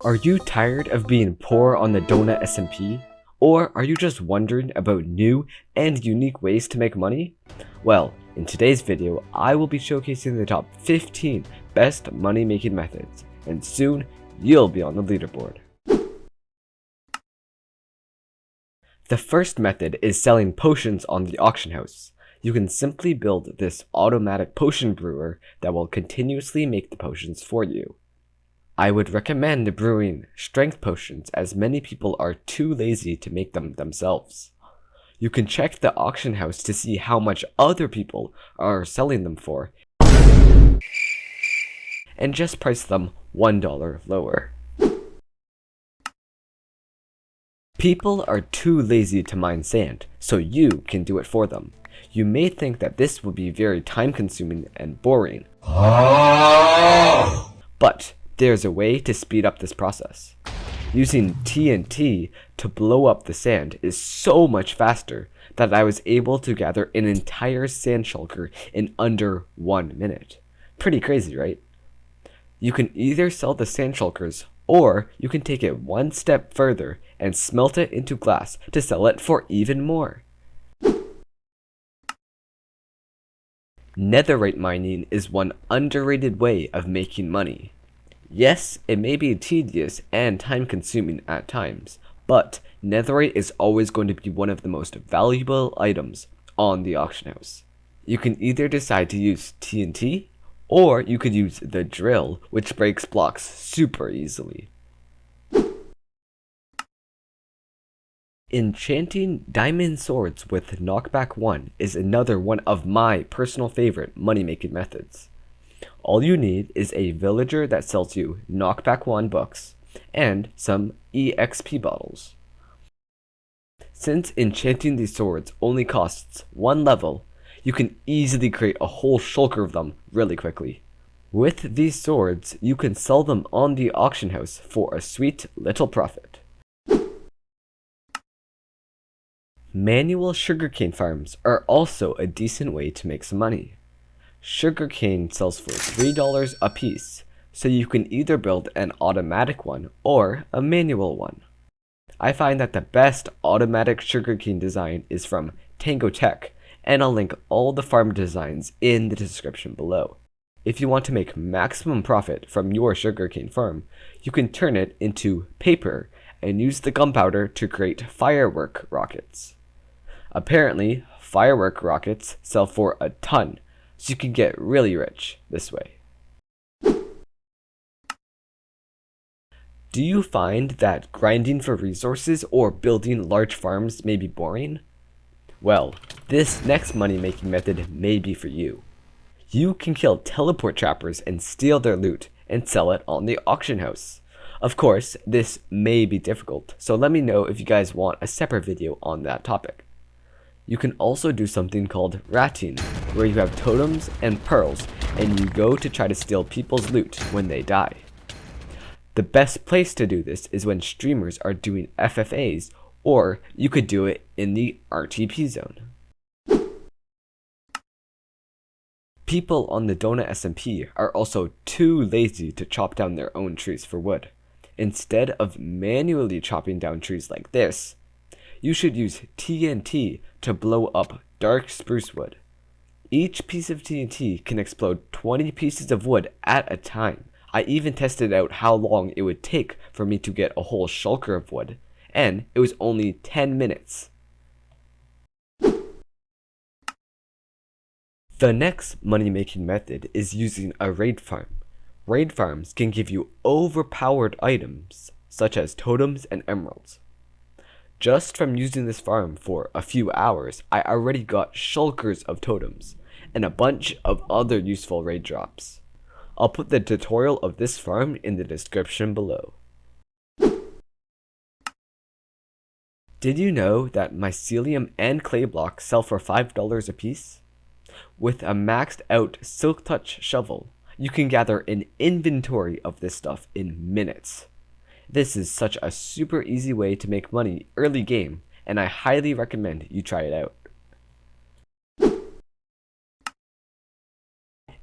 Are you tired of being poor on the Donut SMP? Or are you just wondering about new and unique ways to make money? Well, in today's video, I will be showcasing the top 15 best money making methods, and soon you'll be on the leaderboard. The first method is selling potions on the auction house. You can simply build this automatic potion brewer that will continuously make the potions for you. I would recommend brewing strength potions as many people are too lazy to make them themselves. You can check the auction house to see how much other people are selling them for and just price them $1 lower. People are too lazy to mine sand, so you can do it for them. You may think that this will be very time consuming and boring, but there's a way to speed up this process. Using TNT to blow up the sand is so much faster that I was able to gather an entire sand shulker in under 1 minute. Pretty crazy, right? You can either sell the sand shulkers, or you can take it one step further and smelt it into glass to sell it for even more. Netherite mining is one underrated way of making money. Yes, it may be tedious and time-consuming at times, but netherite is always going to be one of the most valuable items on the auction house. You can either decide to use TNT, or you could use the drill, which breaks blocks super easily. Enchanting diamond swords with knockback 1 is another one of my personal favorite money-making methods. All you need is a villager that sells you knockback 1 books and some EXP bottles. Since enchanting these swords only costs 1 level, you can easily create a whole shulker of them really quickly. With these swords, you can sell them on the auction house for a sweet little profit. Manual sugarcane farms are also a decent way to make some money. Sugarcane sells for $3 a piece, so you can either build an automatic one or a manual one. I find that the best automatic sugarcane design is from Tango Tech, and I'll link all the farm designs in the description below. If you want to make maximum profit from your sugarcane farm, you can turn it into paper and use the gunpowder to create firework rockets. Apparently, firework rockets sell for a ton, so you can get really rich this way. Do you find that grinding for resources or building large farms may be boring? Well, this next money-making method may be for you. You can kill teleport trappers and steal their loot and sell it on the auction house. Of course, this may be difficult, so let me know if you guys want a separate video on that topic. You can also do something called ratting, where you have totems and pearls, and you go to try to steal people's loot when they die. The best place to do this is when streamers are doing FFAs, or you could do it in the RTP zone. People on the Donut SMP are also too lazy to chop down their own trees for wood. Instead of manually chopping down trees like this, you should use TNT to blow up dark spruce wood. Each piece of TNT can explode 20 pieces of wood at a time. I even tested out how long it would take for me to get a whole shulker of wood, and it was only 10 minutes. The next money-making method is using a raid farm. Raid farms can give you overpowered items, such as totems and emeralds. Just from using this farm for a few hours, I already got shulkers of totems, and a bunch of other useful raid drops. I'll put the tutorial of this farm in the description below. Did you know that mycelium and clay blocks sell for $5 a piece? With a maxed out Silk Touch shovel, you can gather an inventory of this stuff in minutes. This is such a super easy way to make money early game, and I highly recommend you try it out.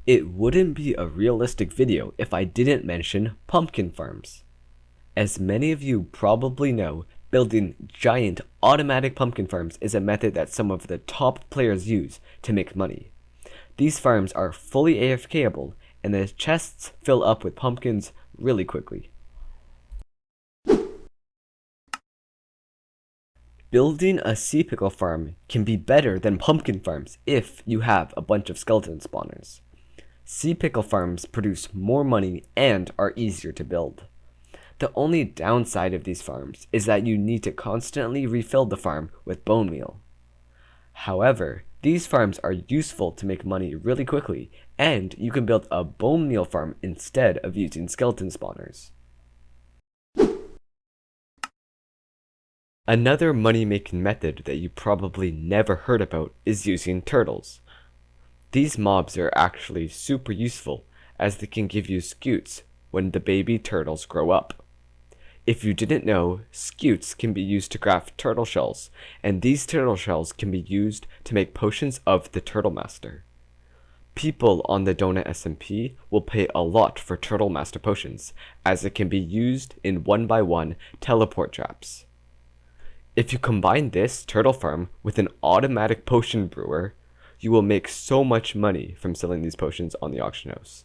It wouldn't be a realistic video if I didn't mention pumpkin farms. As many of you probably know, building giant automatic pumpkin farms is a method that some of the top players use to make money. These farms are fully AFKable, and the chests fill up with pumpkins really quickly. Building a sea pickle farm can be better than pumpkin farms if you have a bunch of skeleton spawners. Sea pickle farms produce more money and are easier to build. The only downside of these farms is that you need to constantly refill the farm with bone meal. However, these farms are useful to make money really quickly, and you can build a bone meal farm instead of using skeleton spawners. Another money-making method that you probably never heard about is using turtles. These mobs are actually super useful, as they can give you scutes when the baby turtles grow up. If you didn't know, scutes can be used to craft turtle shells, and these turtle shells can be used to make potions of the Turtle Master. People on the Donut SMP will pay a lot for Turtle Master potions, as it can be used in 1x1 teleport traps. If you combine this turtle farm with an automatic potion brewer, you will make so much money from selling these potions on the auction house.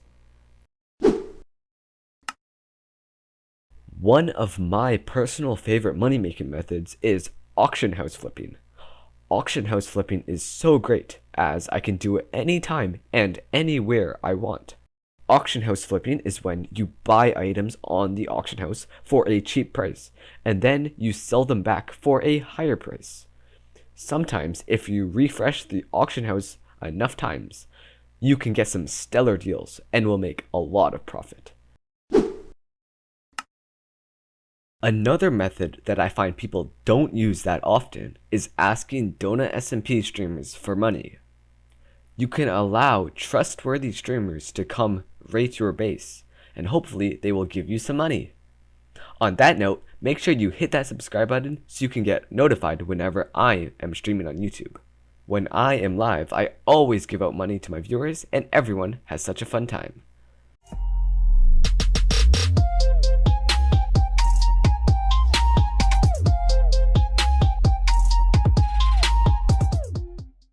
One of my personal favorite money-making methods is auction house flipping. Auction house flipping is so great, as I can do it anytime and anywhere I want. Auction house flipping is when you buy items on the auction house for a cheap price, and then you sell them back for a higher price. Sometimes, if you refresh the auction house enough times, you can get some stellar deals and will make a lot of profit. Another method that I find people don't use that often is asking Donut SMP streamers for money. You can allow trustworthy streamers to come raid your base, and hopefully they will give you some money. On that note, make sure you hit that subscribe button so you can get notified whenever I am streaming on YouTube. When I am live, I always give out money to my viewers, and everyone has such a fun time.